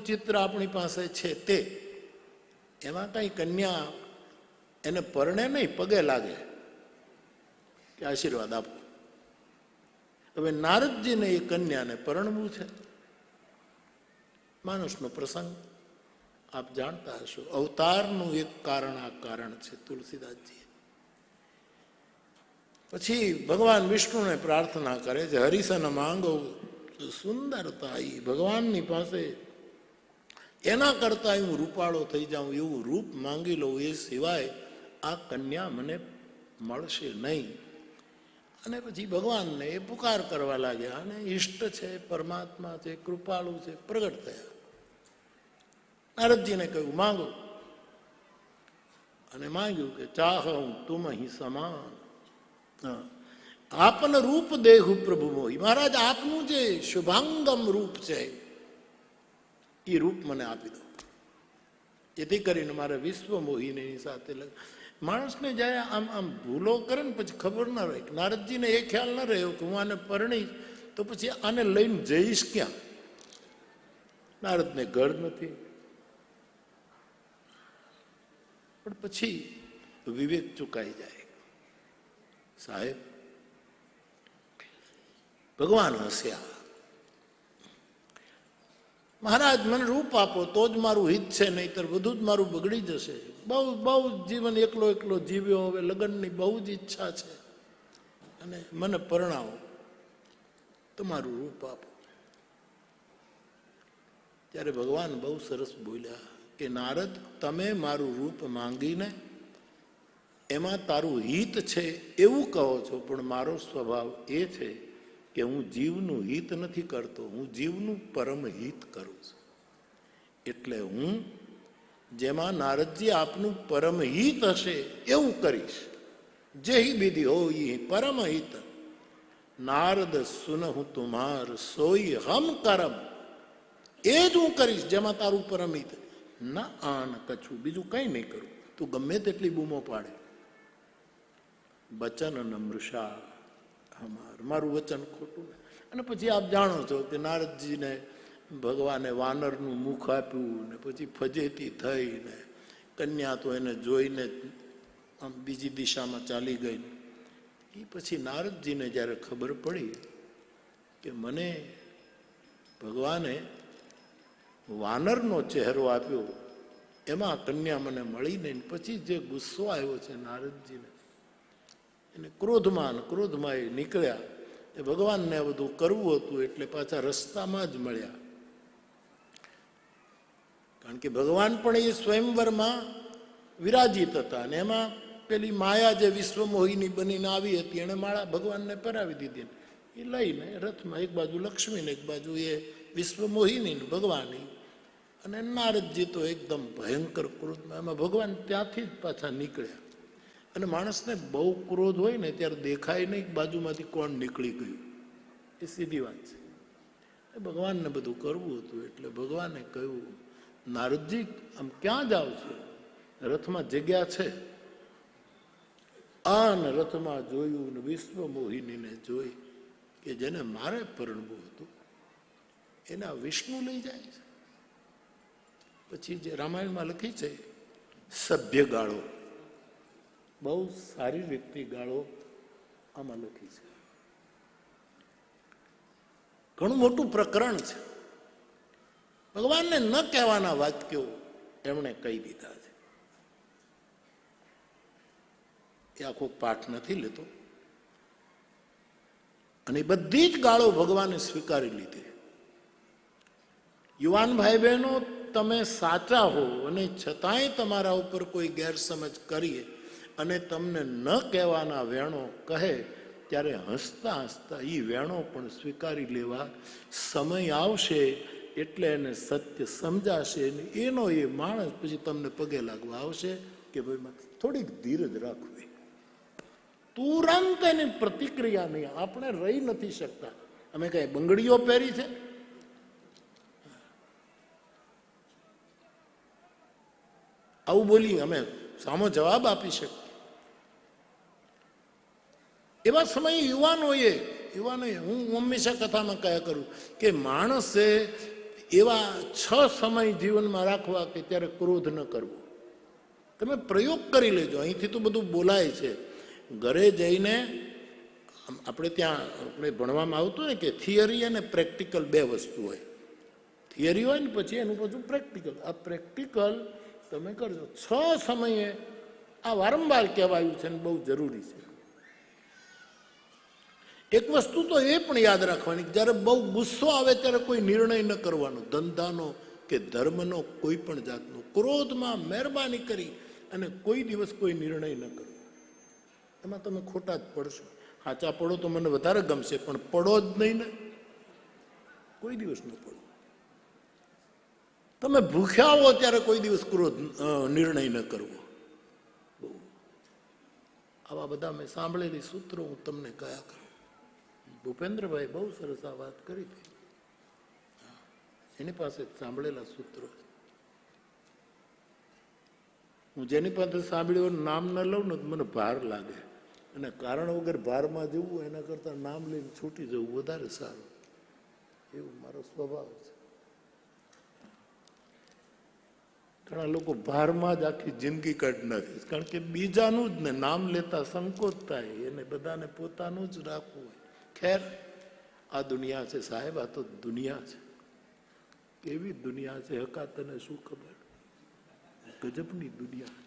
ચિત્ર આપણી પાસે છે તે એમાં કઈ કન્યા એને પરણે નહીં, પગે લાગે કે આશીર્વાદ આપો. હવે નારદજીને એ કન્યાને પરણવું છે. માનુષનો પ્રસંગ આપ જાણતા હશો. અવતારનું એક કારણ આ કારણ છે તુલસીદાસજી. પછી ભગવાન વિષ્ણુને પ્રાર્થના કરે છે, હરિસન માંગો સુંદરતા. ભગવાનની પાસે એના કરતા હું રૂપાળો થઈ જાઉં એવું રૂપ માંગી લઉં, એ સિવાય આ કન્યા મને મળશે નહીં. અને પછી ભગવાનને એ પુકાર કરવા લાગ્યા. અને ઈષ્ટ છે, પરમાત્મા છે, કૃપાળુ છે, પ્રગટ થયા. નારદજીને કહ્યું માંગો. અને માંગ્યું કે ચાહું તુમ હી સમાન, આપન રૂપ દેહુ પ્રભુ મોહી. મહારાજ આપનું જે શુભાંગમ રૂપ છે એ રૂપ મને આપી દો, જેથી કરીને મારે વિશ્વ મોહિની સાથે માણસને જાય આમ આમ ભૂલો કરે ને પછી ખબર ના રહે. નારદજીને એ ખ્યાલ ના રહ્યો કે હું આને પરણીશ તો પછી આને લઈને જઈશ ક્યાં. નારદને ઘર નથી, પણ પછી વિવેક ચુકાઈ જાય. સાહેબ ભગવાન હસ્યા, મહારાજ મને રૂપ આપો તો જ મારું હિત છે, નહીતર બધું જ મારું બગડી જશે. બહુ બહુ જીવન એકલો એકલો જીવ્યો, હવે લગ્નની બહુ જ ઈચ્છા છે, અને મને પરણાવો તો મારું રૂપ આપો. ત્યારે ભગવાન બહુ સરસ બોલ્યા કે નારદ, તમે મારું રૂપ માંગીને એમાં તારું હિત છે એવું કહો છો, પણ મારો સ્વભાવ એ છે કે હું જીવનું હિત નથી કરતો, હું જીવનું પરમ હિત કરું છું. એટલે હું જેમાં નારદજી આપનું પરમ હિત હશે એવું કરીશ. જેહી વિધિ હોય પરમ હિત, નારદ સુનહુ તુમાર સોઈ હમ કરમ. એ જ હું કરીશ જેમાં તારું પરમ હિત. ના આન કછું, બીજું કઈ નહીં કરું. તું ગમે તેટલી બૂમો પાડે. બચન નમૃષા હમાર, મારું વચન ખોટું. અને પછી આપ જાણો છો કે નારદજીને ભગવાને વાનરનું મુખ આપ્યું, ને પછી ફજેતી થઈને કન્યા તો એને જોઈને આમ બીજી દિશામાં ચાલી ગઈ. એ પછી નારદજીને જ્યારે ખબર પડી કે મને ભગવાને વાનરનો ચહેરો આપ્યો, એમાં કન્યા મને મળી નહીં, પછી જે ગુસ્સો આવ્યો છે નારદજીને, એને ક્રોધમાં એ નીકળ્યા. એ ભગવાનને બધું કરવું હતું એટલે પાછા રસ્તામાં જ મળ્યા. કારણ કે ભગવાન પણ એ સ્વયંવરમાં વિરાજિત હતા, અને એમાં પેલી માયા જે વિશ્વમોહિની બનીને આવી હતી એને માળા ભગવાનને પહેરાવી દીધી. એ લઈને રથમાં એક બાજુ લક્ષ્મી ને એક બાજુ એ વિશ્વમોહિની ભગવાન. અને નારદજી તો એકદમ ભયંકર ક્રોધમાં. એમાં ભગવાન ત્યાંથી જ પાછા નીકળ્યા. અને માણસને બહુ ક્રોધ હોય ને ત્યારે દેખાય નહીં બાજુમાંથી કોણ નીકળી ગયું, એ સીધી વાત છે. એ ભગવાનને બધું કરવું હતું એટલે ભગવાને કહ્યું, નારદજી આમ ક્યાં જાવ છો? રથમાં જગ્યા છે. આન રથમાં જોયું ને વિશ્વ મોહિનીને જોઈ કે જેને મારે પરણવું હતું એના વિષ્ણુ લઈ જાય છે. પછી જે રામાયણમાં લખી છે સભ્ય ગાળો, બહુ સારી રીતની ગાળો આમાં લખી છે. ઘણું મોટું પ્રકરણ છે. ભગવાનને ન કહેવાના વાક્યો એમણે કહી દીધા છે. એ આખો પાઠ નથી લેતો, અને બધી જ ગાળો ભગવાને સ્વીકારી લીધી. યુવાન ભાઈ બહેનો, તમે સાચા હો અને છતાંય તમારા ઉપર કોઈ ગેરસમજ કરીએ અને તમને ન કહેવાના વેણો કહે, ત્યારે હસતા હસતા એ વેણો પણ સ્વીકારી લેવા સમય આવશે એટલે એને સત્ય સમજાશે. એનો એ માણસ પછી તમને પગે લાગવા આવશે કે ભાઈ થોડીક ધીરજ રાખવી. તુરંત એની પ્રતિક્રિયા નહીં. આપણે રહી નથી શકતા. અમે કઈ બંગડીઓ પહેરી છે? આવું બોલી અમે સામો જવાબ આપી શકીએ? એવા સમયે યુવાનોએ હું હંમેશા કથામાં કયા કરું કે માણસે એવા 6 સમય જીવનમાં રાખવા કે ત્યારે ક્રોધ ન કરવો. તમે પ્રયોગ કરી લેજો. અહીંથી તો બધું બોલાય છે. ઘરે જઈને આપણે ત્યાં આપણે ભણવામાં આવતું ને કે થિયરી અને પ્રેક્ટિકલ 2 વસ્તુ હોય. થિયરી હોય ને પછી એનું બધું પ્રેક્ટિકલ. આ પ્રેક્ટિકલ તમે કરજો. 6 સમયે આ વારંવાર કહેવાયું છે ને બહુ જરૂરી છે. એક વસ્તુ તો એ પણ યાદ રાખવાની, જ્યારે બહુ ગુસ્સો આવે ત્યારે કોઈ નિર્ણય ન કરવાનો, ધંધાનો કે ધર્મનો, કોઈ પણ જાતનો. ક્રોધમાં મહેરબાની કરી અને કોઈ દિવસ કોઈ નિર્ણય ન કરો. એમાં તમે ખોટા જ પડશો. સાચા પડો તો મને વધારે ગમશે, પણ પડો જ નહીં ને, કોઈ દિવસ ન પડો. તમે ભૂખ્યા હો ત્યારે કોઈ દિવસ ક્રોધ નિર્ણય ન કરવો. આવા બધા મેં સાંભળેલી સૂત્રો હું તમને કયા કરું. ભૂપેન્દ્રભાઈ બહુ સરસ આ વાત કરી હતી. એની પાસે સાંભળેલા સૂત્રો. હું જેની પાસે સાંભળ્યું નામ ન લઉં ને મને ભાર લાગે, અને કારણ વગર ભારમાં જવું એના કરતાં નામ લઈને છૂટી જવું વધારે સારું. એવું મારો સ્વભાવ છે. ઘણા લોકો ભારમાં જ આખી જિંદગી કાઢી નાખે, કારણ કે બીજાનું જ ને નામ લેતા સંકોચ થાય. એને બધાને પોતાનું જ રાખવું હોય. ખેર, આ દુનિયા છે સાહેબ, આ તો દુનિયા છે. કેવી દુનિયા છે હકા તને શું ખબર. ગજબની દુનિયા.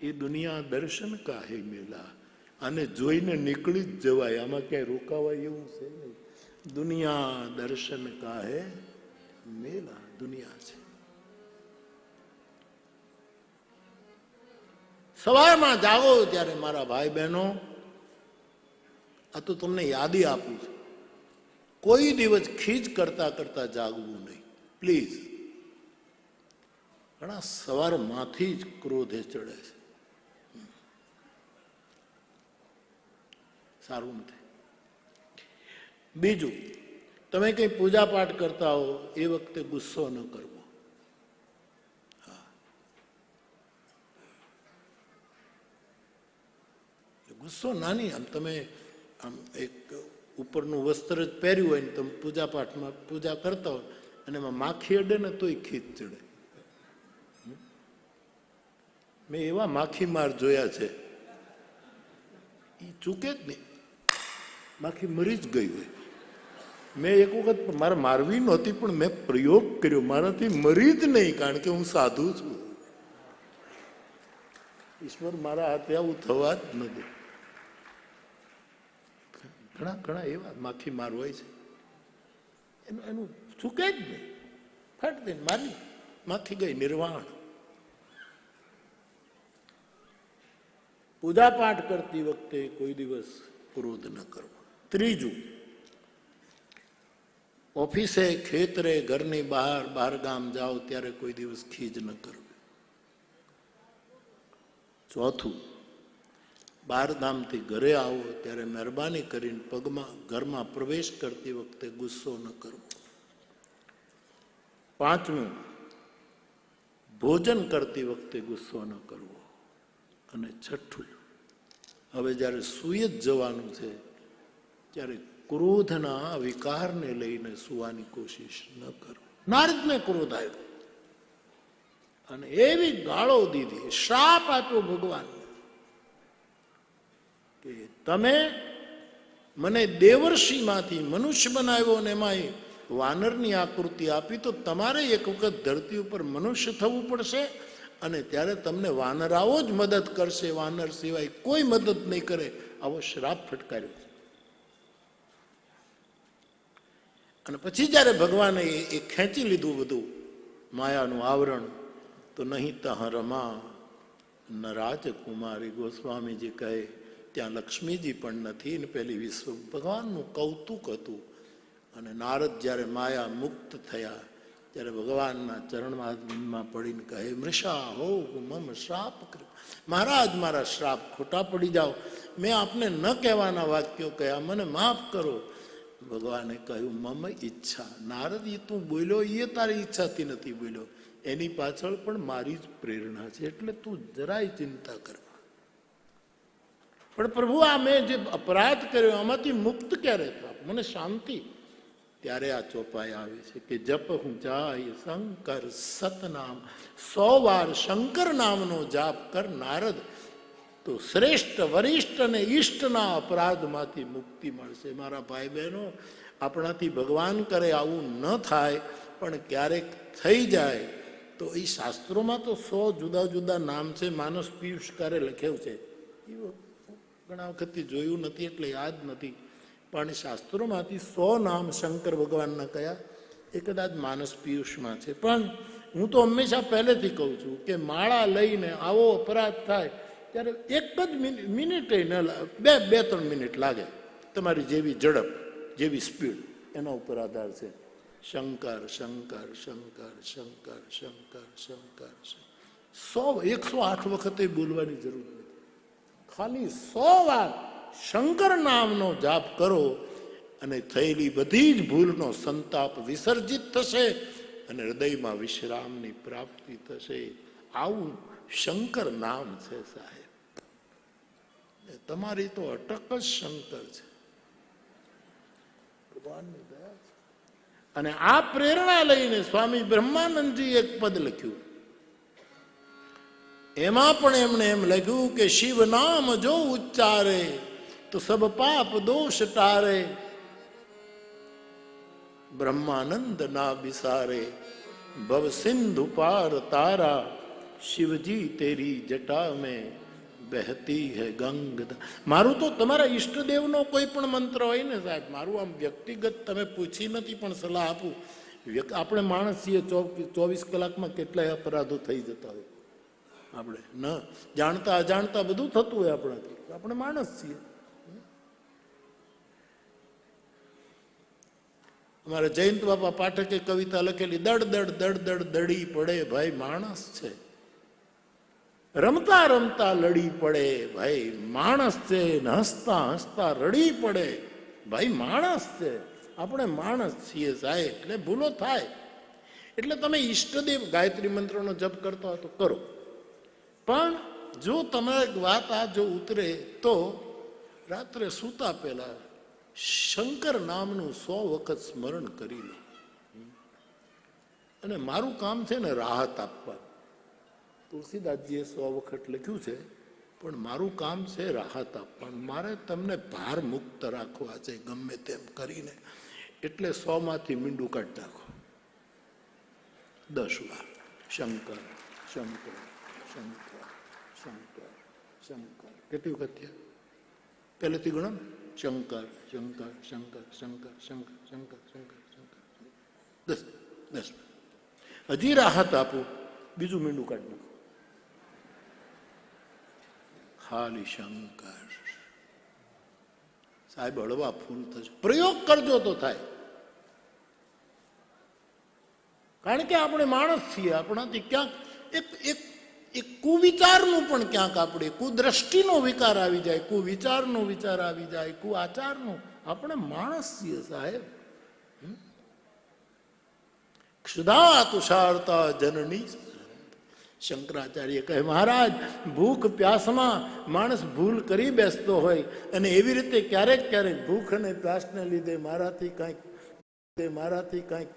એ દુનિયા દર્શન કા હે મેલા. આને જોઈને નીકળી જ જવાય, આમાં ક્યાંય રોકાવાય એવું છે નહીં. દુનિયા દર્શન કા હે મેલા. દુનિયા છે. સવારમાં જાગો ત્યારે મારા ભાઈ બહેનો, આ તો તમને યાદી આપું છું, કોઈ દિવસ ખીજ કરતા કરતા જાગવું નહીં પ્લીઝ. ઘણા સવારમાંથી જ ક્રોધે ચડે છે. સારું નથી. બીજું, તમે કંઈ પૂજા પાઠ કરતા હો એ વખતે ગુસ્સો ન કરવો. ગુસ્સો નાની, આમ તમે આમ એક ઉપરનું વસ્ત્ર જ પહેર્યું હોય ને તમે પૂજા પાઠમાં પૂજા કરતા હોય અને એમાં માખી અડે ને તોય ખીજ ચડે. મેં એવા માખી માર જોયા છે, એ ચૂકે જ નહીં, માખી મરી જ ગઈ હોય. મેં એક વખત મારે મારવી નહોતી પણ મેં પ્રયોગ કર્યો, મારાથી મરી જ નહીં, કારણ કે હું સાધુ છું. ઈશ્વર મારા હાથે આવું થવા જ નથી. ઘણા ઘણા એવા માખી માર હોય છે, એનું ચૂકે જ નહીં, ફટ દઈને મારી માખી ગઈ નિર્વાણ. પૂજા પાઠ કરતી વખતે કોઈ દિવસ ક્રોધ ન કરવો. ત્રીજું, ઓફિસે, ખેતરે, ઘરની બહાર ગામ જાઓ ત્યારે કોઈ દિવસ ખીજ ન કરવી. ચોથું, બહાર ગામથી ઘરે આવો ત્યારે મહેરબાની કરીને ઘરમાં પ્રવેશ કરતી વખતે ગુસ્સો ન કરવો. પાંચમું, ભોજન કરતી વખતે ગુસ્સો ન કરવો. અને છઠ્ઠું, હવે જ્યારે સૂઈ જ જવાનું છે ત્યારે ક્રોધના વિકારને લઈને સુવાની કોશિશ ન કરો. નારદને ક્રોધ આવ્યો અને એવી ગાળો દીધી, શ્રાપ આપ્યો ભગવાન કે તમે મને દેવર્ષિમાંથી મનુષ્ય બનાવ્યો અને એમાં વાનરની આકૃતિ આપી, તો તમારે એક વખત ધરતી ઉપર મનુષ્ય થવું પડશે અને ત્યારે તમને વાનરાઓ જ મદદ કરશે, વાનર સિવાય કોઈ મદદ નહીં કરે. આવો શ્રાપ ફટકાર્યો. અને પછી જ્યારે ભગવાને એ ખેંચી લીધું બધું માયાનું આવરણ, તો નહીં તહ રમા ન રાજકુમારી. ગોસ્વામીજી કહે ત્યાં લક્ષ્મીજી પણ નથી ને પેલી વિશ્વ ભગવાનનું કૌતુક હતું. અને નારદ જ્યારે માયા મુક્ત થયા ત્યારે ભગવાનના ચરણમાં પડીને કહે, મૃષા હો મમ શ્રાપ કર. મહારાજ, મારા શ્રાપ ખોટા પડી જાઓ, મેં આપને ન કહેવાના વાક્યો કહ્યા, મને માફ કરો. ભગવાને કહ્યું, મમ ઈચ્છા. નારદ, એ તું બોલ્યો એ તારી ઈચ્છાથી નથી બોલ્યો, એની પાછળ પણ મારી જ પ્રેરણા છે, એટલે તું જરાય ચિંતા કરવા. પણ પ્રભુ, આ મેં જે અપરાધ કર્યો આમાંથી મુક્ત ક્યારે થાવ? મને શાંતિ. ત્યારે આ ચોપાઈ આવે છે કે જપ હું જાય શંકર સતનામ, 100 વાર શંકર નામનો જાપ કર નારદ, તો શ્રેષ્ઠ વરિષ્ઠ અને ઈષ્ટના અપરાધમાંથી મુક્તિ મળશે. મારા ભાઈ બહેનો, આપણાથી ભગવાન કરે આવું ન થાય, પણ ક્યારેક થઈ જાય તો એ શાસ્ત્રોમાં તો 100 જુદા જુદા નામ છે. માનસ પિયુષકારે લખ્યું છે, એ ઘણા વખતથી જોયું નથી એટલે યાદ નથી, પણ શાસ્ત્રોમાંથી 100 નામ શંકર ભગવાનના કયા એ કદાચ માનસ પિયુષમાં છે. પણ હું તો હંમેશા પહેલેથી કહું છું કે માળા લઈને આવો અપરાધ થાય ત્યારે એક જ મિનિટે ન બે 3 મિનિટ લાગે. તમારી જેવી ઝડપ, જેવી સ્પીડ, એના ઉપર આધાર છે. શંકર શંકર શંકર શંકર શંકર શંકર 108 વખતે બોલવાની જરૂર નથી. ખાલી 100 વાર શંકર નામનો જાપ કરો અને થયેલી બધી જ ભૂલનો સંતાપ વિસર્જિત થશે અને હૃદયમાં વિશ્રામની પ્રાપ્તિ થશે. આવું શંકર નામ છે સાહેબ. તમારી તો અટક જ શંકર છે, ભગવાનની દયા છે. અને આ પ્રેરણા લઈને સ્વામી બ્રહ્માનંદજી એક પદ લખ્યું, એમાં પણ એમણે એમ લખ્યું કે શિવ નામ જો ઉચ્ચારે તો સબ પાપ દોષ ટારે, બ્રહ્માનંદ ના બિસારે ભવ સિંધુ પાર તારા, શિવજી તેરી જટા મેં બહેતી હૈ ગંગ. મારું તો તમારા ઈષ્ટદેવનો કોઈ પણ મંત્ર હોય ને સાહેબ, મારું આમ વ્યક્તિગત તમે પૂછી નથી પણ સલાહ આપું. આપણે માણસ છીએ, 24 કલાકમાં કેટલાય અપરાધો થઈ જતા હોય. આપણે ન જાણતા અજાણતા બધું થતું હોય આપણાથી, આપણે માણસ છીએ. અમારા જયંત બાપા પાઠકે કવિતા લખેલી, દડ દડ દડ દડ દડી પડે ભાઈ માણસ છે, રમતા રમતા લડી પડે ભાઈ માણસ છે, હસતા હસતા રડી પડે ભાઈ માણસ છે. આપણે માણસ છીએ સાહેબ, એટલે ભૂલો થાય. એટલે તમે ઈષ્ટદેવ ગાયત્રી મંત્રનો જપ કરતા હોય તો કરો, પણ જો તમારી વાત આ જો ઉતરે તો રાત્રે સૂતા પહેલા શંકર નામનું 100 વખત સ્મરણ કરી લો. અને મારું કામ છે ને રાહત આપવા. તુલસીદાસજીએ 100 વખત લખ્યું છે, પણ મારું કામ છે રાહત આપવાનું. મારે તમને ભાર મુક્ત રાખવા છે ગમે તેમ કરીને. એટલે 100 માંથી મીંડું કાઢી નાખો. 10 વાર શંકર શંકર શંકર શંકર શંકર. કેટલી વખત થયા? પહેલેથી ગણો ને. શંકર શંકર શંકર શંકર શંકર શંકર શંકર શંકર. 10. હજી રાહત આપું, બીજું મીંડું કાઢી નાખો. ખાલી શંકર. સાહેબ હળવા ફૂલ થશે. પ્રયોગ કરજો તો થાય. કારણ કે આપણે માણસ છીએ, આપણાથી ક્યાંક એક કુવિચારનું પણ ક્યાંક આપણે કુદ્રષ્ટિનો વિકાર આવી જાય, કુવિચારનો વિચાર આવી જાય, કુઆચારનો. આપણે માણસ છીએ સાહેબ. ક્ષુધા તુષારતા જનની. શંકરાચાર્ય કહે, મહારાજ ભૂખ પ્યાસમાં માણસ ભૂલ કરી બેસતો હોય, અને એવી રીતે ક્યારેક ક્યારેક ભૂખ અને પ્યાસને લીધે મારાથી કાંઈક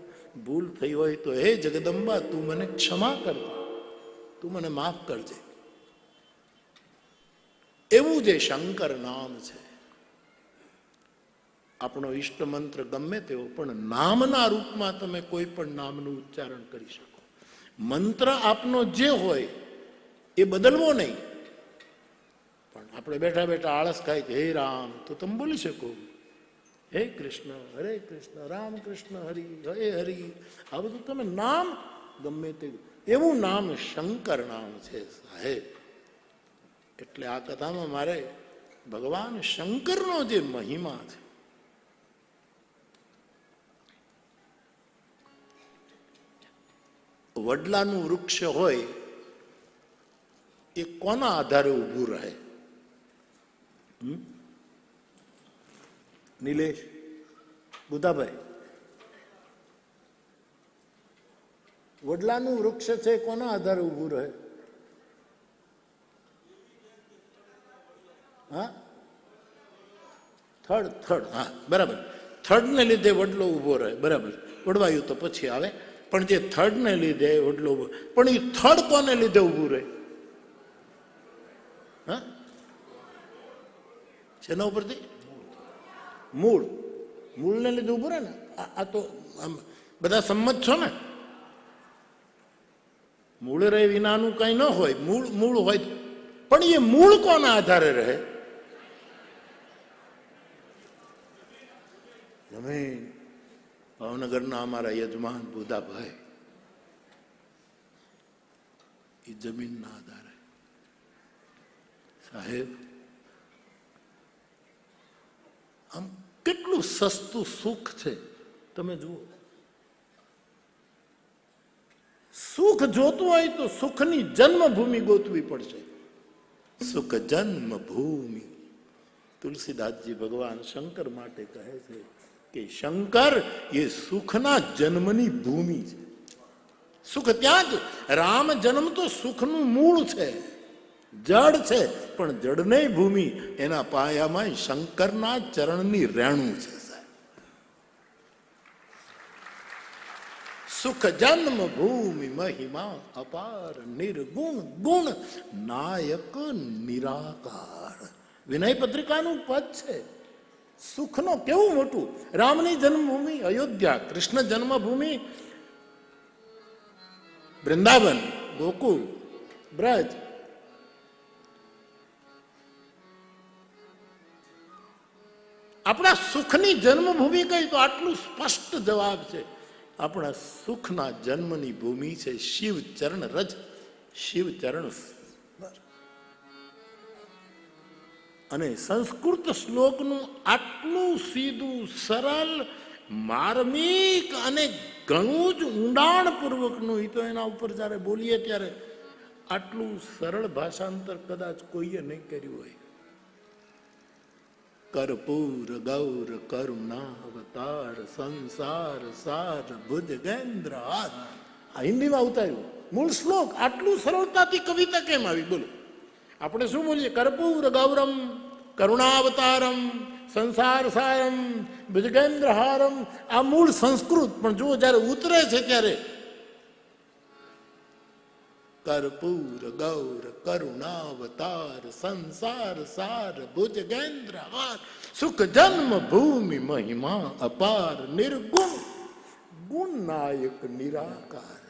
ભૂલ થઈ હોય તો હે જગદંબા તું મને ક્ષમા કરજે, તું મને માફ કરજે. એવું જે શંકર નામ છે, આપણો ઈષ્ટ મંત્ર ગમે તેવો, પણ નામના રૂપમાં તમે કોઈ પણ નામનું ઉચ્ચારણ કરી શકો. મંત્ર આપનો જે હોય એ બદલવો નહીં. પણ આપણે બેઠા બેઠા આળસ ખાય કે હે રામ, તો તમે બોલી શકો હે કૃષ્ણ, હરે કૃષ્ણ, રામ કૃષ્ણ હરિ, હરે હરિ. આ બધું તમે નામ ગમે તે, એવું નામ શંકર નામ છે સાહેબ. એટલે આ કથામાં મારે ભગવાન શંકરનો જે મહિમા છે, વડલાનું વૃક્ષ હોય એ કોના આધારે ઊભું રહે? નિલેશ, બુધાભાઈ, વડલાનું વૃક્ષ છે કોના આધારે ઊભું રહે? હા, થડ. હા બરાબર. થર્ડને લીધે વડલો ઊભો રહે, બરાબર, વડવાયું તો પછી આવે, પણ જે થર્ડને લીધે વડલો ઊભો, પણ એ થર્ડ કોને લીધે ઊભું રહે? હા, શેના ઉપરથી? મૂળ. મૂળને લીધે ઊભું રહે ને. આ તો આમ બધા સંમત છો ને? મૂળ રહે વિનાનું કઈ ન હોય, મૂળ મૂળ હોય, પણ એ મૂળ કોના આધારે રહે? જમીન. ભાવનગરના અમારા યજમાન બુધાભાઈ, એ જમીનના આધારે. સાહેબ, આમ કેટલું સસ્તું સુખ છે તમે જુઓ. સુખ જોતું હોય તો સુખની જન્મભૂમિ ગોતવી પડશે. સુખ જન્મભૂમિ. તુલસીદાસજી ભગવાન શંકર માટે કહે છે કે શંકર એ સુખના જન્મની ભૂમિ છે. સુખ ત્યાં જ. રામ જન્મ તો સુખનું મૂળ છે, જડ છે, પણ જડની ભૂમિ એના પાયામાં શંકરના ચરણની રેણુ છે. સુખ જન્મ ભૂમિ મહિમા અપાર નિર્ગુણ ગુણ નાયક નિરાકાર. વિનય પત્રિકાનું પદ છે. સુખનો કેવું મોટું. રામની જન્મભૂમિ અયોધ્યા, કૃષ્ણ જન્મભૂમિ વૃંદાવન, ગોકુળ, બ્રજ. આપણા સુખની જન્મભૂમિ કઈ? તો આટલું સ્પષ્ટ જવાબ છે. આપણા સુખના જન્મની ભૂમિ છે શિવ ચરણ રજ, શિવ ચરણ. અને સંસ્કૃત શ્લોકનું આટલું સીધું, સરળ, માર્મિક અને ઘણું જ ઊંડાણપૂર્વકનું, એ તો એના ઉપર જ્યારે બોલીએ ત્યારે આટલું સરળ ભાષાંતર કદાચ કોઈએ નહીં કર્યું હોય. કર્પૂર ગૌર કરુણાવતાર સંસાર સાર ભુજગેન્દ્ર હાથ. આ હિન્દીમાં ઉતાર્યું મૂળ શ્લોક. આટલું સરળતાથી કવિતા કેમ આવી? બોલો. આપણે શું બોલીએ? કર્પૂર ગૌરમ કરુણાવતારમ સંસાર સારમ ભુજગેન્દ્ર હારમ. આ મૂળ સંસ્કૃત, પણ જુઓ જયારે ઉતરે છે ત્યારે કર્પૂર ગૌર કરુણાવતાર સંસાર સાર ભુજગેન્દ્ર હાર. સુખ જન્મ ભૂમિ મહિમા અપાર નિર્ગુણ ગુણ નાયક નિરાકાર.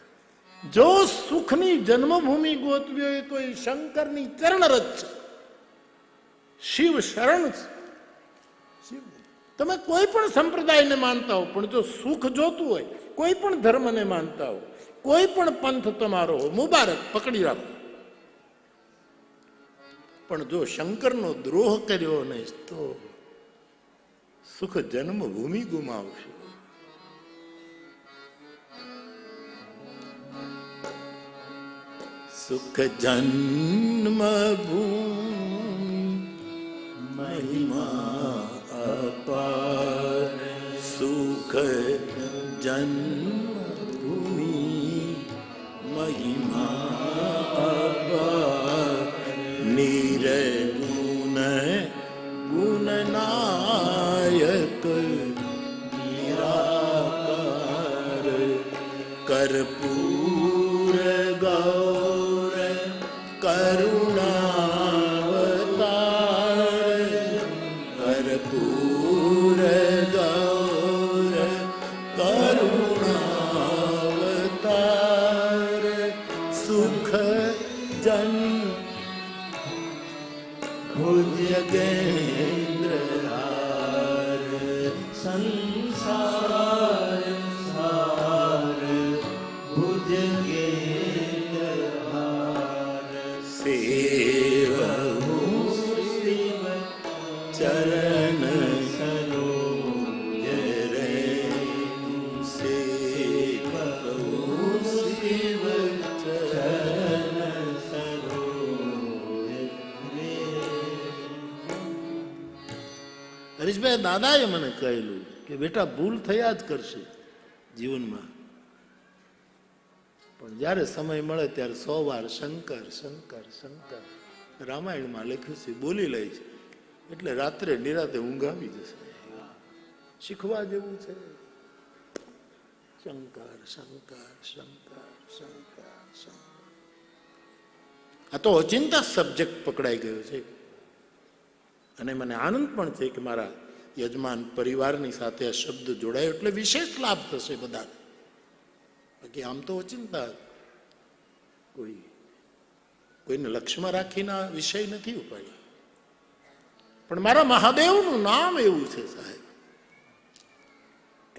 જો સુખની જન્મભૂમિ ગોતવી હોય તો એ શંકરની ચરણરજ છે, શિવ શરણ છે. તમે કોઈ પણ સંપ્રદાયને માનતા હો, પણ જો સુખ જોતું હોય, કોઈ પણ ધર્મને માનતા હો, કોઈ પણ પંથ તમારો હો, મુબારક, પકડી રાખો. પણ જો શંકરનો દ્રોહ કર્યો ને તો સુખ જન્મભૂમિ ગુમાવશો. સુખ જન્મભૂમિ મહિમા અપાર. સુખ જન્મભૂમિ મહિમા અપાર. નિર્ગુણ ગુણનાયક નિરાકાર. કર્પૂર ગૌર કરુણાવતાર. કર્પૂર ગૌર કરુણાવતાર. સુખ જન ભુજગેન્દ્ર હાર. સંસાર સાર ભુજગેન્દ્ર હાર. સેવહુ શિવ ચરણ સરોજ રે. સેવહુ શિવ ચરણ સરોજ રે. હરીશભાઈ દાદાએ મને કહેલું કે બેટા ભૂલ થયા જ કરશે જીવનમાં, પણ જ્યારે સમય મળે ત્યારે 100 વાર શંકર શંકર શંકર. રામાયણમાં લખ્યું છે, બોલી લઈશ એટલે રાત્રે નિરાતે ઊંઘ આવી જશે. શીખવા જેવું છે. શંકર શંકર શંકર શંકર શંકર. આ તો અચિંતા સબ્જેક્ટ પકડાઈ ગયો છે. અને મને આનંદ પણ છે કે મારા યજમાન પરિવારની સાથે આ શબ્દ જોડાયો એટલે વિશેષ લાભ થશે બધા. બાકી આમ તો ઓચિંતા કોઈને લક્ષ્યમાં રાખીને આ વિષય નથી ઉપાડ્યો. પણ મારા મહાદેવનું નામ એવું છે સાહેબ,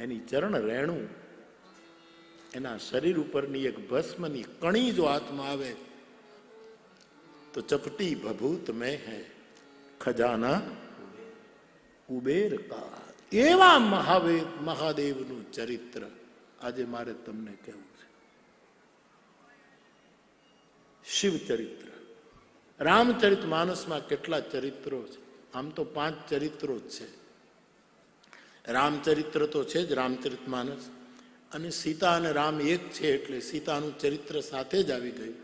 એની ચરણ રેણુ, એના શરીર ઉપરની એક ભસ્મની કણી જો હાથમાં આવે તો ચપટી ભભૂત મેં હૈ ખજાના કુબેર કા. એવા મહાદેવનું ચરિત્ર આજે મારે તમને કહેવું છે. શિવ ચરિત્ર, રામચરિત માનસમાં કેટલા ચરિત્રો છે? આમ તો 5 ચરિત્રો જ છે. રામચરિત્ર તો છે જ, રામચરિત માનસ, અને સીતા અને રામ એક છે એટલે સીતાનું ચરિત્ર સાથે જ આવી ગયું.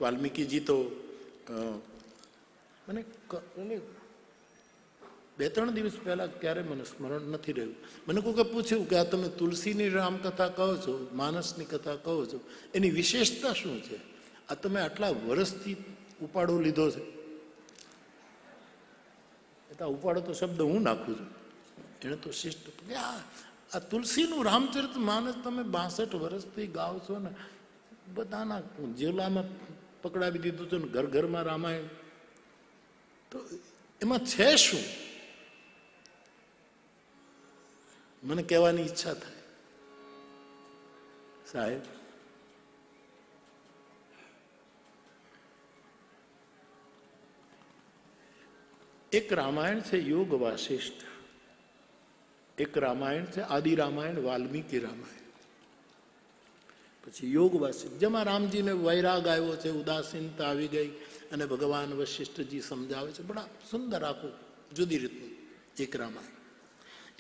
વાલ્મીકીજી તો મને 2-3 દિવસ પહેલા ક્યારે મને સ્મરણ નથી રહ્યું, મને કોઈકે પૂછ્યું કે આ તમે તુલસીની રામકથા કહો છો, માનસની કથા કહો છો, એની વિશેષતા શું છે? આ તમે આટલા વર્ષથી ઉપાડો લીધો છે. એટલે ઉપાડો તો શબ્દ હું નાખું છું, એને તો શિષ્ટ. આ તુલસીનું રામચરિત માનસ તમે 62 વર્ષથી ગાઓ છો ને, બધાના જેલામાં પકડાવી દીધું છે ને, ઘર ઘરમાં રામાયણ. તો એમાં છે શું? મને કહેવાની ઈચ્છા થાય સાહેબ, એક રામાયણ છે યોગ વાસિષ્ઠ, એક રામાયણ છે આદિ રામાયણ વાલ્મીકી રામાયણ, પછી યોગ વાસિષ્ઠ, જેમાં રામજીને વૈરાગ આવ્યો છે, ઉદાસીનતા આવી ગઈ અને ભગવાન વશિષ્ઠજી સમજાવે છે. બડા સુંદર, આખું જુદી રીતનું એક રામાયણ.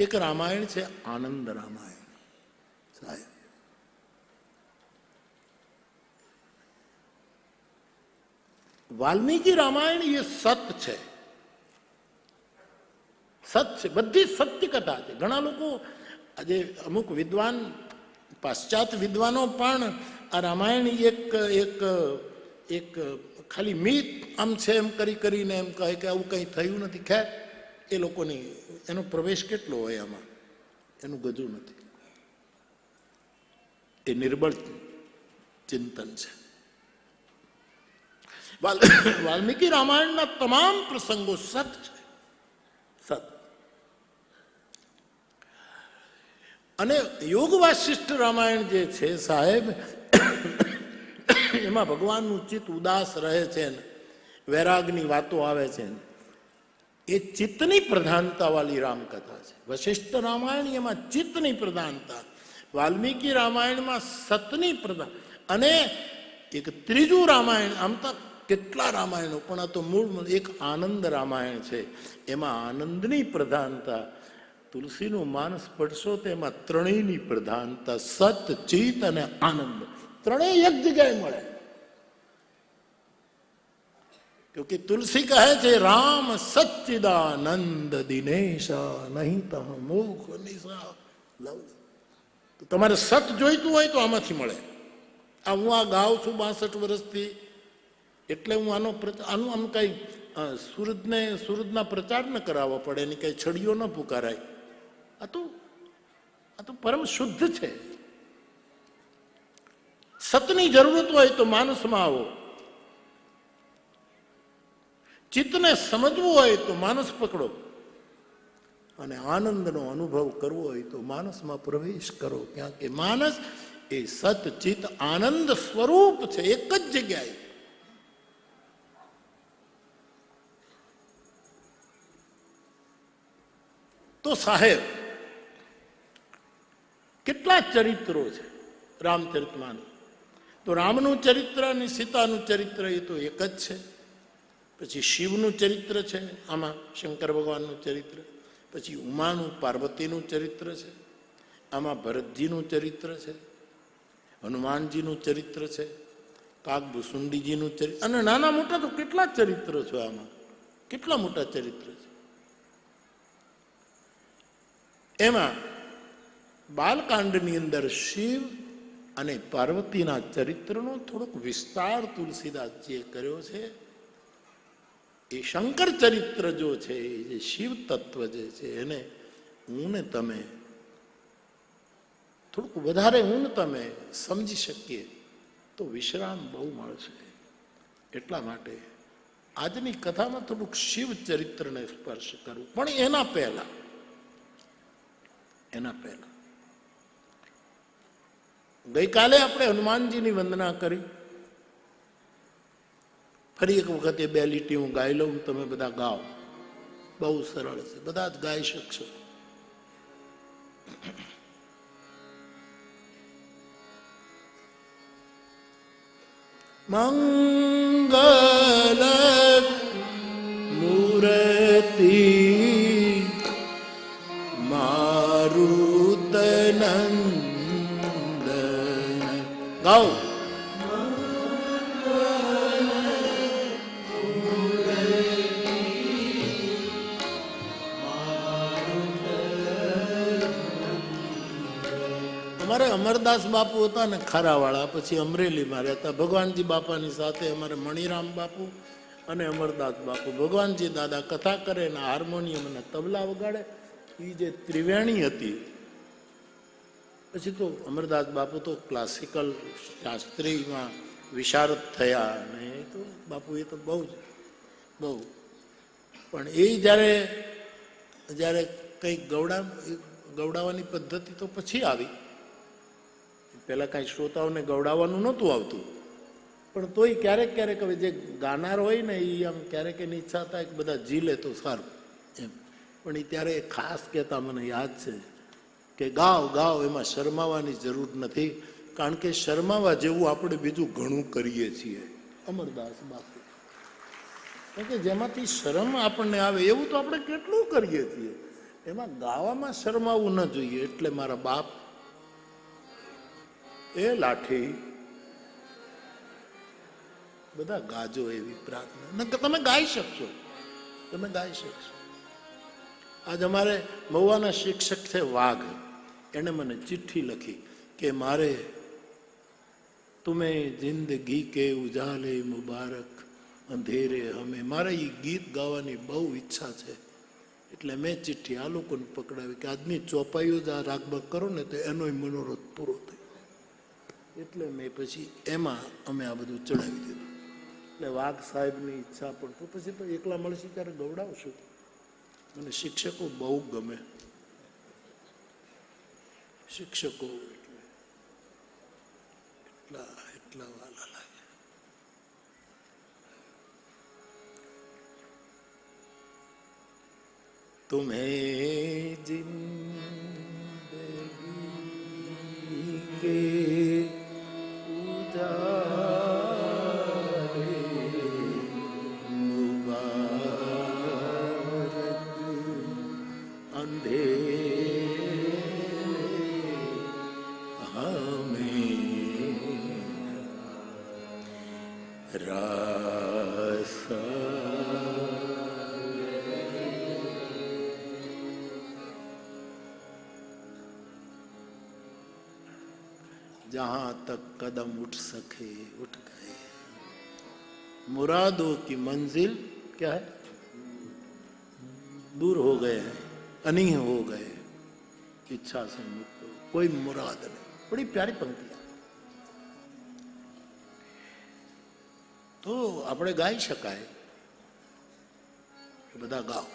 એક રામાયણ છે આનંદ રામાયણ સાહેબ. વાલ્મીકી રામાયણ એ સત છે, સત છે, બધી સત્ય કથા છે. ઘણા લોકો આજે અમુક વિદ્વાન, પાશ્ચાત્ય વિદ્વાનો પણ આ રામાયણ એક ખાલી મીત આમ છે એમ કરીને એમ કહે કે આવું કંઈ થયું નથી. ખેર, એ લોકોની એનો પ્રવેશ કેટલો હોય આમાં, એનું ગજું નથી. એ નિર્બળ ચિંતન છે. વાલ્મીકી રામાયણના તમામ પ્રસંગો સત છે, સત. અને યોગ વાસિષ્ઠ રામાયણ જે છે સાહેબ, એમાં ભગવાનનું ચિત્ત ઉદાસ રહે છે ને વૈરાગની વાતો આવે છે ને, એ ચિત્તની પ્રધાનતા વાળી રામકથા છે. વશિષ્ઠ રામાયણ એમાં ચિત્તની પ્રધાનતા, વાલ્મીકી રામાયણમાં સતની પ્રધાન. અને એક ત્રીજું રામાયણ, આમ તો કેટલા રામાયણો, પણ આ તો મૂળ એક આનંદ રામાયણ છે, એમાં આનંદની પ્રધાનતા. તુલસીનું માનસ પડશો તો એમાં ત્રણેયની પ્રધાનતા, સત, ચિત્ત અને આનંદ, ત્રણેય એક જગ્યાએ મળે. क्योंकि तुलसी કહે છે રામ સચ્ચિદાનંદ દિનેશા નહીં તહ મુખ નિશા લવ. તો તમારે સત જોઈતું હોય તો આમાંથી મળે. આ હું આ ગાઉં છું 62 વર્ષથી, એટલે હું આનું આમ કઈ સુરતના પ્રચાર ન કરાવવો પડે, એની કઈ છડીઓ ન પુકારાય. આ તો પરમ શુદ્ધ છે. સતની જરૂરત હોય તો માનસમાં આવો, ચિત્તને સમજવું હોય તો માનસ પકડો, અને આનંદનો અનુભવ કરવો હોય તો માનસમાં પ્રવેશ કરો. ક્યાં કે માનસ એ સત ચિત્ત આનંદ સ્વરૂપ છે, એક જ જગ્યાએ. તો સાહેબ, કેટલા ચરિત્રો છે રામચરિતમાનસ? તો રામનું ચરિત્ર અને સીતાનું ચરિત્ર એ તો એક જ છે. પછી શિવનું ચરિત્ર છે આમાં, શંકર ભગવાનનું ચરિત્ર. પછી ઉમાનું, પાર્વતીનું ચરિત્ર છે આમાં, ભરતજીનું ચરિત્ર છે, હનુમાનજીનું ચરિત્ર છે, કાગભૂસુંડીજીનું ચરિત્ર, અને નાના મોટા તો કેટલા ચરિત્રો છે આમાં, કેટલા મોટા ચરિત્ર છે. એમાં બાલકાંડની અંદર શિવ અને પાર્વતીના ચરિત્રનો થોડોક વિસ્તાર તુલસીદાસજીએ કર્યો છે. એ શંકર ચરિત્ર જો છે, જે શિવ તત્વ જે છે, એને હું ને તમે થોડુંક વધારે હું તમે સમજી શકીએ તો વિશ્રામ બહુ મળશે. એટલા માટે આજની કથામાં થોડુંક શિવ ચરિત્રને સ્પર્શ કરવું. પણ એના પહેલા ગઈકાલે આપણે હનુમાનજીની વંદના કરી. ફરી એક વખત એ બે લીટી હું ગાઈ લઉં, તમે બધા ગાઓ. બહુ સરળ છે, બધા જ ગાઈ શકશો. મંગલ મૂર્તિ મારુતનંદન. ગાઓ. અમારે અમરદાસ બાપુ હતા ને ખારાવાળા, પછી અમરેલીમાં રહેતા. ભગવાનજી બાપાની સાથે અમારે મણિરામ બાપુ અને અમરદાસ બાપુ. ભગવાનજી દાદા કથા કરે ને હાર્મોનિયમ અને તબલા વગાડે. એ જે ત્રિવેણી હતી, પછી તો અમરદાસ બાપુ તો ક્લાસિકલ શાસ્ત્રીમાં વિશારદ થયા ને તો બાપુ એ તો બહુ પણ એ જ્યારે કંઈક ગવડાવવાની પદ્ધતિ તો પછી આવી. પહેલાં કાંઈ શ્રોતાઓને ગવડાવવાનું નહોતું આવતું, પણ તોય ક્યારેક હવે જે ગાનાર હોય ને એ આમ ક્યારેક એની ઈચ્છા થાય કે બધા જી લે તો સારું એમ. પણ એ ત્યારે ખાસ કહેતા, મને યાદ છે કે ગાવ, એમાં શરમાવાની જરૂર નથી, કારણ કે શરમાવા જેવું આપણે બીજું ઘણું કરીએ છીએ. અમરદાસ બાપુ કારણ કે જેમાંથી શરમ આપણને આવે એવું તો આપણે કેટલું કરીએ છીએ, એમાં ગાવામાં શરમાવું ન જોઈએ. એટલે મારા બાપ એ લાઠી બધા ગાજો એવી પ્રાર્થના. તમે ગાઈ શકશો. આજ અમારે મહુવાના શિક્ષક છે વાઘ, એને મને ચિઠ્ઠી લખી કે મારે તુમે જિંદગી કે ઉજાલે મુબારક અંધેરે હમે. મારે એ ગીત ગાવાની બહુ ઈચ્છા છે. એટલે મેં ચિઠ્ઠી આ લોકોને પકડાવી કે આજની ચોપાઈઓ જ આ રાગબાગ કરો ને તો એનોય મનોરથ પૂરો થયો. એટલે મેં પછી એમાં અમે આ બધું ચડાવી દીધું. એટલે વાઘ સાહેબની ઈચ્છા પણ તો પછી તો એકલા મળશે ત્યારે ગવડાવશું. મને શિક્ષકો બહુ ગમે. શિક્ષકો એટલા વાલા લાગે. तुम्हें जिंदगी के उजाले मुबारक अंधेरे हमें रास्ता जहां तक कदम उठ सके उठ गए. मुरादों की मंजिल क्या है, दूर हो गए हैं, अनीह हो गए, इच्छा से मुक्त हो, कोई मुराद नहीं. बड़ी प्यारी पंक्तियां. तो આપણે ગાઈ શકાય. બધા ગાઓ.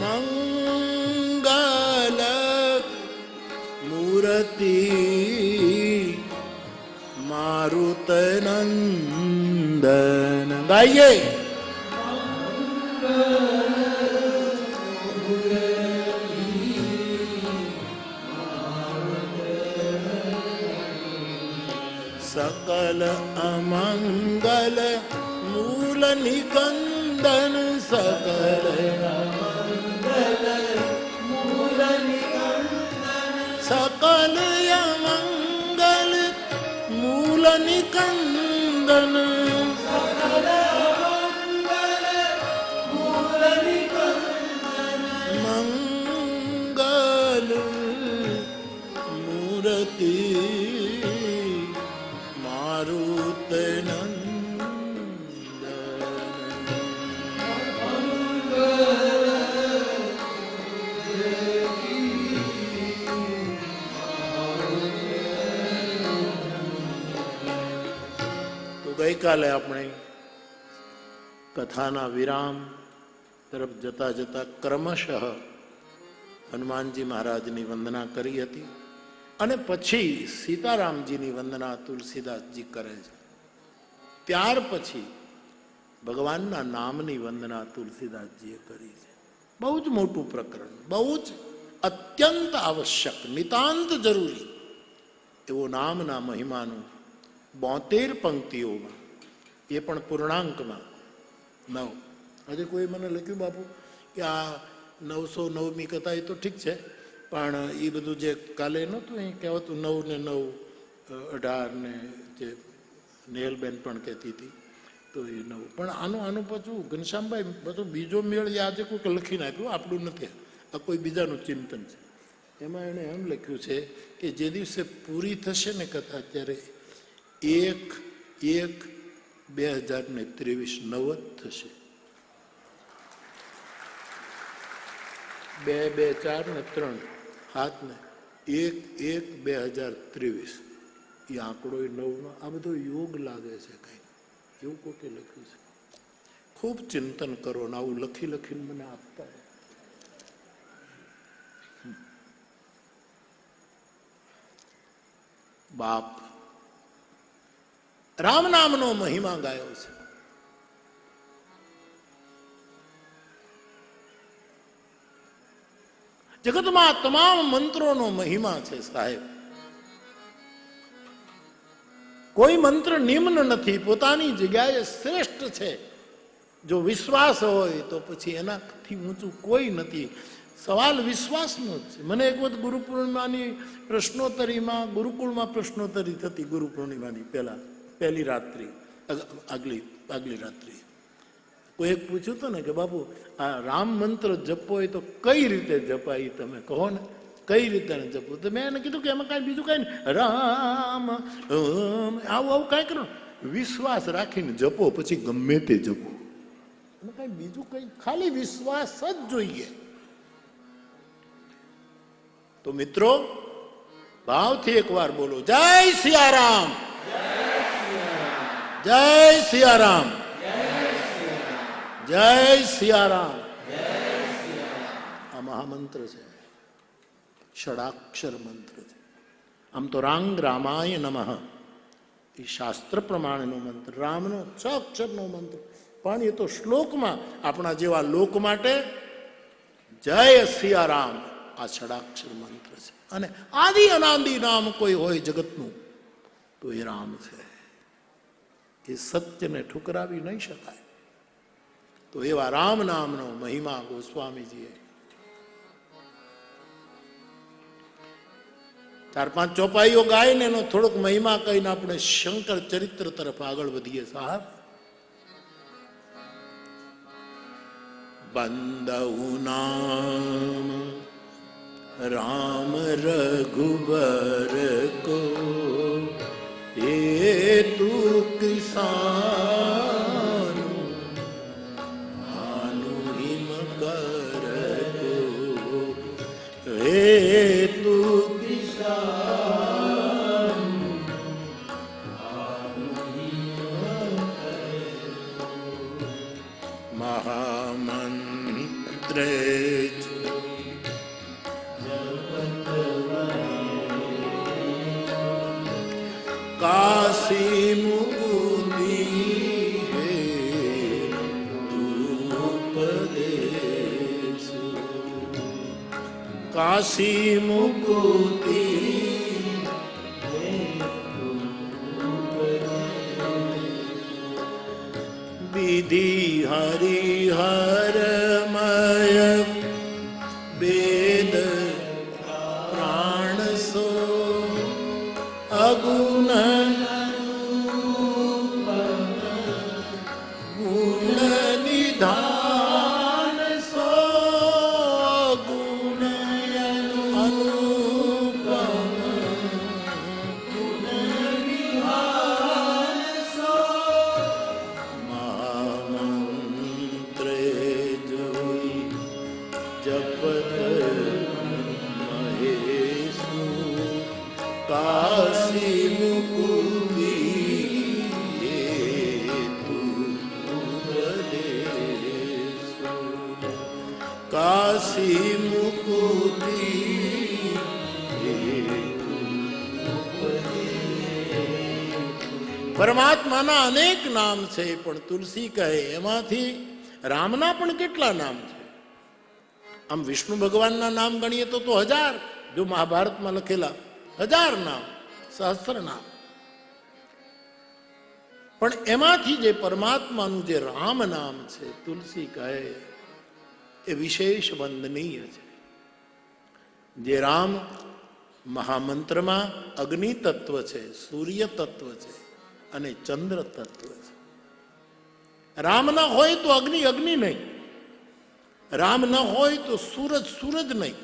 મંગલ મૂર્તિ મારુતનંદન. ગાઈએ. सकल अमंगल मूल निकंदन. सकल सकल अमंगल मूल निकंदन. મૂર્તિ મારુત નંદન. તો ગઈકાલે આપણે કથાના વિરામ તરફ જતા જતા ક્રમશઃ હનુમાનજી મહારાજની વંદના કરી હતી અને પછી સીતારામજીની વંદના તુલસીદાસજી કરે છે. ત્યાર પછી ભગવાનના નામની વંદના તુલસીદાસજીએ કરી છે. બહુ જ મોટું પ્રકરણ, બહુ જ અત્યંત આવશ્યક, નિતાંત જરૂરી એવો નામના મહિમાનું 72 પંક્તિઓમાં, એ પણ પૂર્ણાંકમાં 9. આજે કોઈ મને લખ્યું બાપુ કે આ 909મી કથા એ તો ઠીક છે, પણ એ બધું જે કાલે નહોતું અહીં કહેવાતું 9 ને 9 18 ને જે નેહલબેન પણ કહેતી હતી તો એ 9. પણ આનું પાછું ઘનશ્યામભાઈ પાછું બીજો મેળ એ આજે કોઈક લખી નાખ્યું, આપણું નથી, આ કોઈ બીજાનું ચિંતન છે. એમાં એણે એમ લખ્યું છે કે જે દિવસે પૂરી થશે ને કથા ત્યારે 1/1/2023 9 જ થશે. 2 2 4 ને 3 7 ને 1/1/2023 એ આંકડો 9નો. આ બધો યોગ લાગે છે કંઈ, એવું કોકે લખ્યું છે. ખૂબ ચિંતન કરો ને આવું લખી લખીને મને આપતા. બાપ રામ નામનો મહિમા ગાયો છે. જગતમાં તમામ મંત્રોનો મહિમા છે સાહેબ. કોઈ મંત્ર નિમ્ન નથી, પોતાની જગ્યાએ શ્રેષ્ઠ છે. જો વિશ્વાસ હોય તો પછી એનાથી ઊંચું કોઈ નથી. સવાલ વિશ્વાસનો જ છે. મને એક વખત ગુરુ પૂર્ણિમાની પ્રશ્નોત્તરીમાં, ગુરુકુળમાં પ્રશ્નોત્તરી થતી ગુરુ પૂર્ણિમાની પહેલી રાત્રિ, આગલી રાત્રિ, કોઈ એક પૂછ્યું હતું ને કે બાપુ આ રામ મંત્ર જપો હોય તો કઈ રીતે જપાય, તમે કહો ને કઈ રીતે જપો? તો મેં એને કીધું કે એમાં કાંઈ બીજું કાંઈ નહીં, રામ આવું કાંઈ કરો, વિશ્વાસ રાખીને જપો, પછી ગમે તે જપો. એમાં કાંઈ બીજું કંઈ, ખાલી વિશ્વાસ જ જોઈએ. તો મિત્રો ભાવથી એકવાર બોલો, જય સિયારામ, જય સિયારામ, જય સિયારામ. આ મહામંત્ર છે, ષડાક્ષર મંત્ર છે. આમ તો રાંગ રામાય નમઃ એ શાસ્ત્ર પ્રમાણેનો મંત્ર, રામનો 6 અક્ષરનો મંત્ર, પણ એ તો શ્લોકમાં આપણા જેવા લોક માટે જય સિયારામ આ ષડાક્ષર મંત્ર છે. અને આદિ અનાદિ નામ કોઈ હોય જગતનું તો એ રામ છે. એ સત્યને ઠુકરાવી નહીં શકાય. તો એવા રામ નામનો મહિમા ગોસ્વામીજીએ 4-5 ચોપાઈઓ ગાઈને એનો થોડોક મહિમા કહીને આપણે શંકર ચરિત્ર તરફ આગળ વધીએ સાહેબ. બંદહુ નામ રામ રઘુબર કો हेतु किसान हानु हिम कर को हेतु किसान हानु हिम महामंत्र काशी मुकुंदी उपदेश काशी मुकुंदी विधि हरिहरमय वेद प्राण सो अगुण गुण निधान सो गुण अनुपम કાશી મુકુતિ કાશી મુકુતિ. પરમાત્માના અનેક નામ છે, પણ તુલસી કહે એમાંથી રામના પણ કેટલા નામ છે. આમ વિષ્ણુ ભગવાનના નામ ગણીએ તો 1000, જો મહાભારતમાં લખેલા 1000 નામ, સહસ્ત્ર નામ. પણ એમાંથી જે પરમાત્માનું જે રામ નામ છે, તુલસી કહે એ વિશેષ વંદનીય છે. જે રામ મહામંત્રમાં અગ્નિ તત્વ છે, સૂર્ય તત્વ છે અને ચંદ્ર તત્વ છે. રામ ન હોય તો અગ્નિ અગ્નિ નહીં, રામ ન હોય તો સૂરજ સૂરજ નહીં.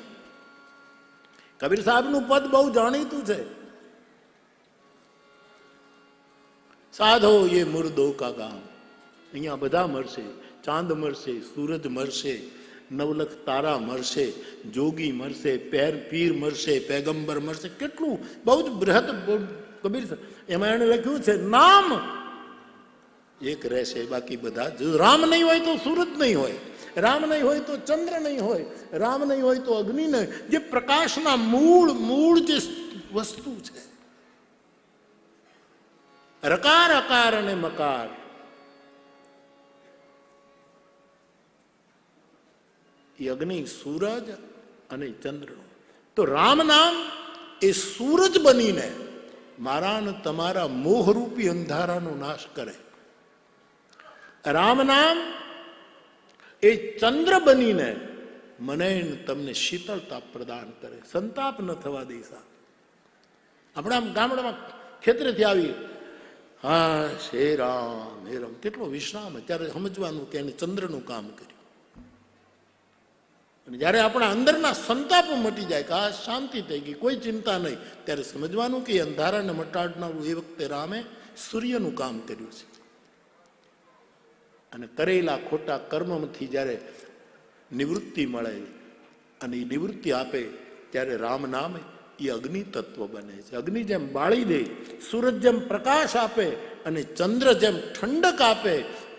કબીર સાહેબનું પદ બહુ જાણીતું છે. સાધો એ મુર્દો કા ગામ. અહીંયા બધા મરશે, ચાંદ મરશે, સૂરજ મરશે, નવલખ તારા મરશે, જોગી મરશે, પીર મરશે, પેગંબર મરશે. કેટલું બહુ જ બૃહદ કબીર. એમાં એને લખ્યું છે નામ એક રહેશે, બાકી બધા. રામ નહીં હોય તો સૂરજ નહીં હોય, રામ નહીં હોય તો ચંદ્ર નહીં હોય, રામ નહીં હોય તો અગ્નિ નહીં. જે પ્રકાશના મૂળ જે વસ્તુ છે, રકાર અકાર અને મકાર, એ અગ્નિ, સૂરજ અને ચંદ્રનું. તો રામ નામ એ સૂરજ બનીને મારા ને તમારા મોહરૂપી અંધારાનો નાશ કરે. રામ નામ એ ચંદ્ર બનીને મને તમને શીતળતા પ્રદાન કરે, સંતાપ ન થવા દેસા. આપણે આમ ગામડામાં ખેતરેથી આવી, હા હે રામ હે રામ, કેટલો વિશ્રામ. ત્યારે સમજવાનું કે એને ચંદ્રનું કામ કર્યું. અને જ્યારે આપણા અંદરના સંતાપો મટી જાય કે આ શાંતિ થઈ ગઈ, કોઈ ચિંતા નહીં, ત્યારે સમજવાનું કે અંધારાને મટાડનારું એ વખતે રામે સૂર્યનું કામ કર્યું છે. અને કરેલા ખોટા કર્મમાંથી જ્યારે નિવૃત્તિ મળે અને એ નિવૃત્તિ આપે ત્યારે રામ નામ એ અગ્નિ તત્વ બને છે. અગ્નિ જેમ બાળી દે, સૂરજ જેમ પ્રકાશ આપે અને ચંદ્ર જેમ ઠંડક આપે,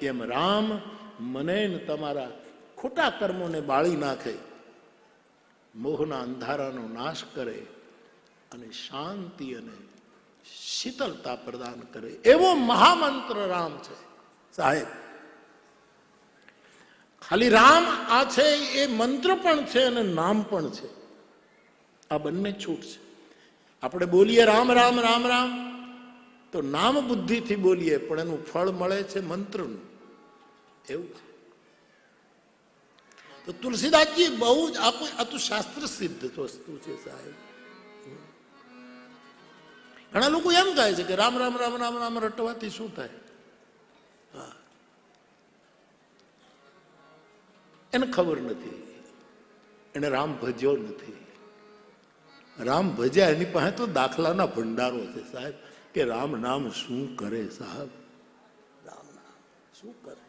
એમ રામ મને ને તમારા ખોટા કર્મોને બાળી નાખે, મોહના અંધારાનો નાશ કરે અને શાંતિ અને શીતળતા પ્રદાન કરે. એવો મહામંત્ર રામ છે સાહેબ. ખાલી રામ આ છે એ મંત્ર પણ છે અને નામ પણ છે. આ બંને છૂટ છે. આપણે બોલીએ રામ રામ રામ રામ તો નામ બુદ્ધિથી બોલીએ, પણ એનું ફળ મળે છે મંત્રનું. એવું છે. તો તુલસીદાસજી બહુ જ આ તો શાસ્ત્ર સિદ્ધ વસ્તુ છે સાહેબ. ઘણા લોકો એમ કહે છે કે રામ રામ રામ રામ રામ રટવાથી શું થાય? હા, એને ખબર નથી, એને રામ ભજ્યો નથી. રામ ભજ્યા એની પાસે તો દાખલાના ભંડારો છે સાહેબ, કે રામ નામ શું કરે સાહેબ, રામ નામ શું કરે.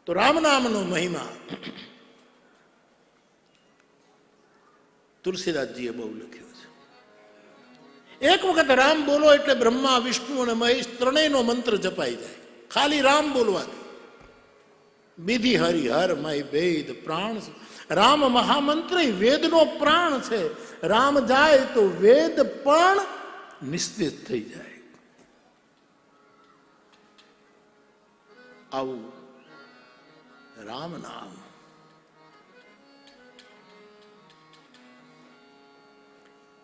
તો રામ નામનો મહિમા તુલસીદાસજીએ બહુ લખ્યો છે. એક વખત રામ બોલો એટલે બ્રહ્મા, વિષ્ણુ અને મહેશ ત્રણેયનો મંત્ર જપાઈ જાય, ખાલી રામ બોલવાથી. વિધિ હરિ હર મય વેદ પ્રાણ. રામ મહામંત્ર વેદનો પ્રાણ છે. રામ જાય તો વેદ પણ નિસ્તેજ થઈ જાય. આવું રામ નામ.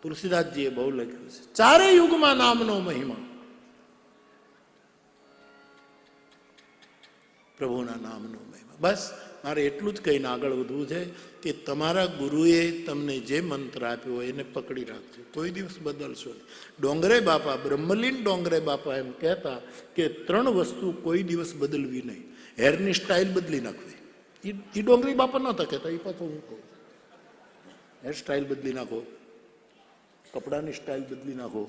તુલસીદાસજીએ બહુ લખ્યું છે. ચારે યુગમાં નામનો મહિમા, પ્રભુના નામનો મહિમા. બસ મારે એટલું જ કહીને આગળ વધવું છે કે તમારા ગુરુએ તમને જે મંત્ર આપ્યો હોય એને પકડી રાખજો, કોઈ દિવસ બદલશો નહીં. ડોંગરે બાપા, બ્રહ્મલીન ડોંગરે બાપા એમ કહેતા કે 3 વસ્તુ કોઈ દિવસ બદલવી નહીં. હેરની સ્ટાઇલ બદલી નાખવી. એ ડોંગરી બાપા નહોતા કહેતા, એ પાછું હું કહું. હેર સ્ટાઇલ બદલી નાખો, કપડાની સ્ટાઇલ બદલી નાખો.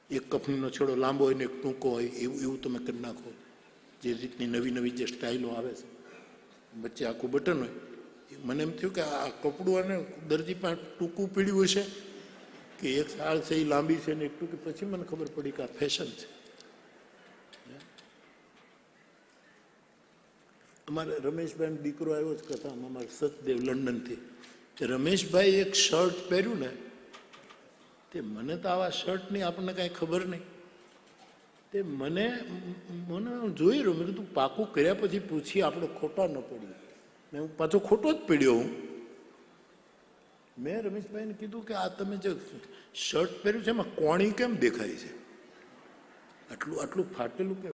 એક કપનીનો છેડો લાંબો હોય ને એક ટૂંકો હોય એવું તમે કરી નાખો. જે રીતની નવી નવી જે સ્ટાઇલો આવે છે, વચ્ચે આખું બટન હોય, એ મને એમ થયું કે આ કપડું અને દરજી પાસે ટૂંકું પીડ્યું હશે કે એક સાળ છે એ લાંબી છે ને એક ટૂંકી. પછી મને ખબર પડી કે આ ફેશન છે. અમારે રમેશભાઈ દીકરો આવ્યો જ કથામાં, અમારે સચદેવ લંડનથી. તે રમેશભાઈ એક શર્ટ પહેર્યું ને, તે મને તો આવા શર્ટની આપણને કાંઈ ખબર નહીં. તે મને જોઈ રહ્યો, મેં કીધું પાકું કર્યા પછી પૂછી આપણે ખોટા ન પડીએ. ને હું પાછો ખોટો જ પડ્યો. મેં રમેશભાઈને કીધું કે આ તમે જે શર્ટ પહેર્યું છે એમાં કોણી કેમ દેખાય છે, આટલું ફાટેલું કેમ?